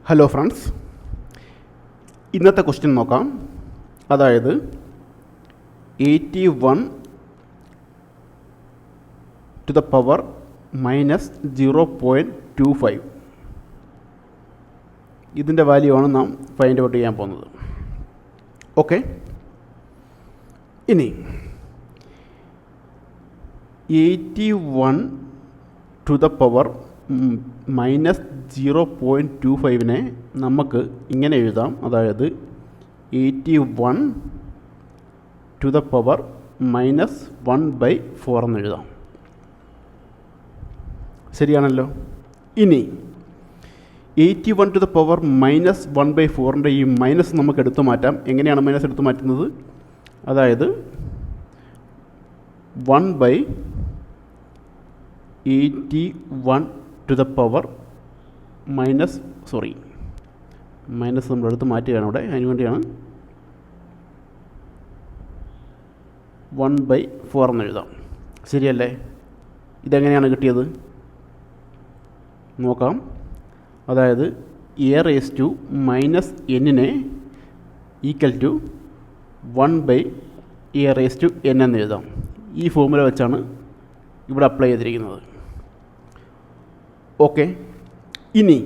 Hello friends, ഇന്നത്തെ question നോക്കാം. അതായത് 81 to the power minus 0.25 ഇതിൻ്റെ വാല്യൂ ആണ് നാം ഫൈൻഡ് ഔട്ട് ചെയ്യാൻ പോകുന്നത്. ഓക്കെ, ഇനി 81 to the power മൈനസ് 0.25നെ നമുക്ക് ഇങ്ങനെ എഴുതാം. അതായത് 81 to the power minus 1/4 എന്ന് എഴുതാം. ശരിയാണല്ലോ. ഇനി 81 to the power minus 1/4ൻ്റെ ഈ മൈനസ് നമുക്ക് എടുത്തു മാറ്റാം. എങ്ങനെയാണ് മൈനസ് എടുത്തു മാറ്റുന്നത്? അതായത് 1/81 to the power മൈനസ് നമ്മൾ എടുത്ത് മാറ്റുകയാണ് ഇവിടെ. അതിനുവേണ്ടിയാണ് 1/4 എന്ന് എഴുതാം. ശരിയല്ലേ? ഇതെങ്ങനെയാണ് കിട്ടിയത് നോക്കാം. അതായത് a⁻n ഈക്വൽ ടു 1/a⁻n എന്ന് എഴുതാം. ഈ ഫോർമുല വെച്ചാണ് ഇവിടെ അപ്ലൈ ചെയ്തിരിക്കുന്നത്. ഓക്കെ, ഇനി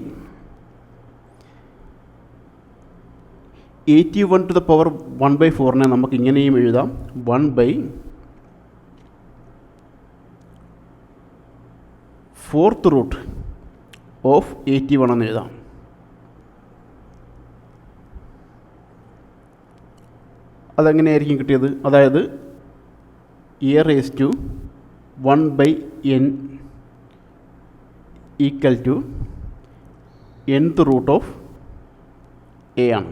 81 to the power 1/4നെ നമുക്ക് ഇങ്ങനെയും എഴുതാം. 1/4 റൂട്ട് ഓഫ് 81 എന്ന് എഴുതാം. അതെങ്ങനെയായിരിക്കും കിട്ടിയത്? അതായത് a⁻1/n equal to nth root of a ആണ്.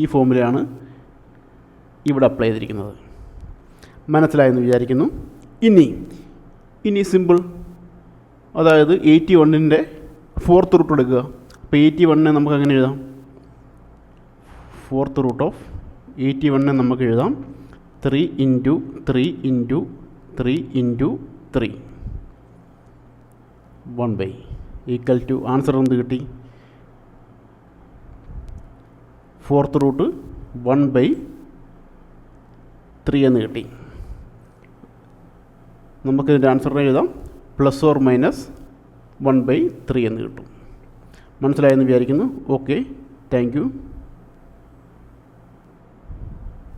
ഈ ഫോർമുലയാണ് ഇവിടെ അപ്ലൈ ചെയ്തിരിക്കുന്നത്. മനസ്സിലായെന്ന് വിചാരിക്കുന്നു. ഇനി സിമ്പിൾ. അതായത് 81ൻ്റെ 4th റൂട്ട് എടുക്കുക. അപ്പോൾ 81നെ നമുക്ക് അങ്ങനെ എഴുതാം. 4th റൂട്ട് ഓഫ് 81നെ നമുക്ക് എഴുതാം 3 × 3 × 3 × 3 1/ ഈക്വൽ ടു ആൻസർ എന്ത് കിട്ടി? 4th റൂട്ട് 1/3 എന്ന് കിട്ടി. നമുക്കിതിൻ്റെ ആൻസറിനെ എഴുതാം +or- 1/3 എന്ന് കിട്ടും. മനസ്സിലായെന്ന് വിചാരിക്കുന്നു. Okay, thank you.